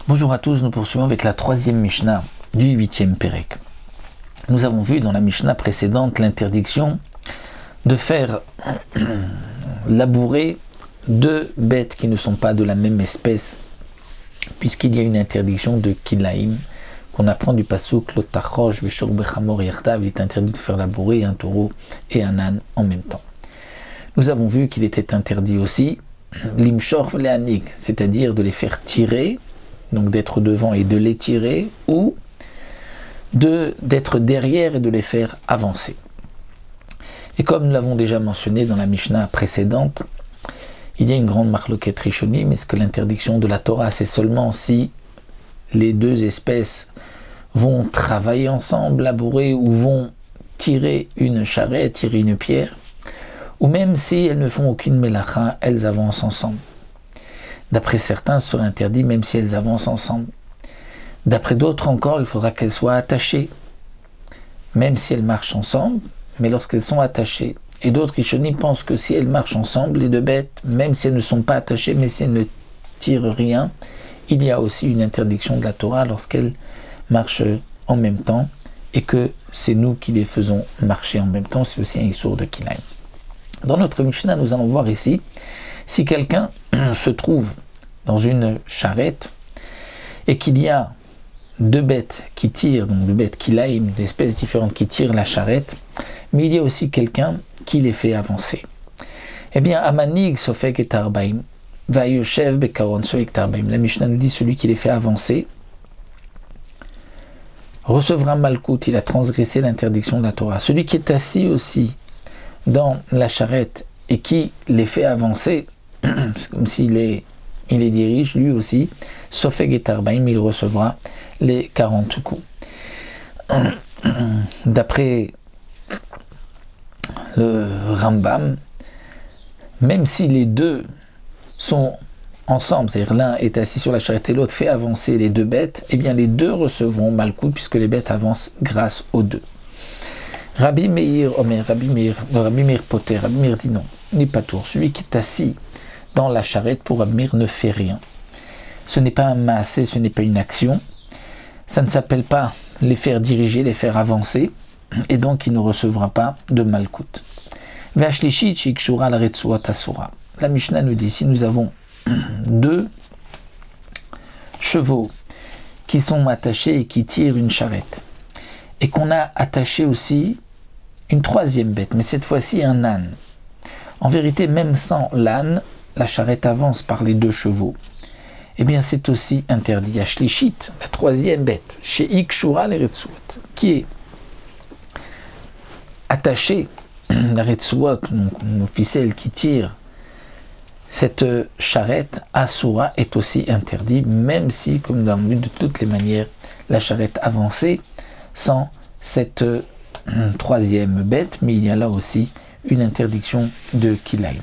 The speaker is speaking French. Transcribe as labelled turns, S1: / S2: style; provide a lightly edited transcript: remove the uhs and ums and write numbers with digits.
S1: Bonjour à tous, nous poursuivons avec la troisième Mishnah du 8e Pérec. Nous avons vu dans la Mishnah précédente l'interdiction de faire labourer deux bêtes qui ne sont pas de la même espèce, puisqu'il y a une interdiction de kilaim, qu'on apprend du pasuk Lotachosh veshor bechamor yartav. Il est interdit de faire labourer un taureau et un âne en même temps. Nous avons vu qu'il était interdit aussi l'imshor v'le'anig, c'est-à-dire de les faire tirer, donc d'être devant et de les tirer, ou d'être derrière et de les faire avancer. Et comme nous l'avons déjà mentionné dans la Mishnah précédente, il y a une grande marloquette rishonim, est-ce que l'interdiction de la Torah c'est seulement si les deux espèces vont travailler ensemble, labourer, ou vont tirer une charrette, tirer une pierre, ou même si elles ne font aucune mélacha, elles avancent ensemble. D'après certains, ce serait interdit même si elles avancent ensemble. D'après d'autres encore, il faudra qu'elles soient attachées, même si elles marchent ensemble, mais lorsqu'elles sont attachées. Et d'autres rishonim pensent que si elles marchent ensemble, les deux bêtes, même si elles ne sont pas attachées, mais si elles ne tirent rien, il y a aussi une interdiction de la Torah lorsqu'elles marchent en même temps, et que c'est nous qui les faisons marcher en même temps, c'est aussi un issour de kilaim. Dans notre Mishnah, nous allons voir ici, si quelqu'un se trouve dans une charrette et qu'il y a deux bêtes qui tirent, donc deux bêtes kilaim, d'espèces différentes qui tirent la charrette, mais il y a aussi quelqu'un qui les fait avancer. Eh bien, Amanig sofek et tarbaim, vayoshev bekaron sofek tarbaim. La Mishnah nous dit celui qui les fait avancer recevra malkout, il a transgressé l'interdiction de la Torah. Celui qui est assis aussi dans la charrette et qui les fait avancer, c'est comme s'il les dirige lui aussi, sofek et tarbaim, il recevra les 40 coups. D'après le Rambam, même si les deux sont ensemble, c'est-à-dire l'un est assis sur la charrette et l'autre fait avancer les deux bêtes, eh bien les deux recevront malkout puisque les bêtes avancent grâce aux deux. Rabbi Meir Poter, Rabbi Meir dit non, n'est pas tour. Celui qui est assis dans la charrette pour Rabbi Meir ne fait rien. Ce n'est pas un maasé, ce n'est pas une action. Ça ne s'appelle pas les faire diriger, les faire avancer, et donc il ne recevra pas de malkout. La Mishnah nous dit, si nous avons deux chevaux qui sont attachés et qui tirent une charrette, et qu'on a attaché aussi une troisième bête, mais cette fois-ci un âne. En vérité, même sans l'âne, la charrette avance par les deux chevaux. Eh bien, c'est aussi interdit. Ashlishit, la troisième bête, chez Ikshura les Retsuot, qui est attachée, la Retsuot, une ficelle qui tire cette charrette, Asura est aussi interdit, même si, comme nous l'avons vu de toutes les manières, la charrette avançait sans cette troisième bête, mais il y a là aussi une interdiction de kilaim.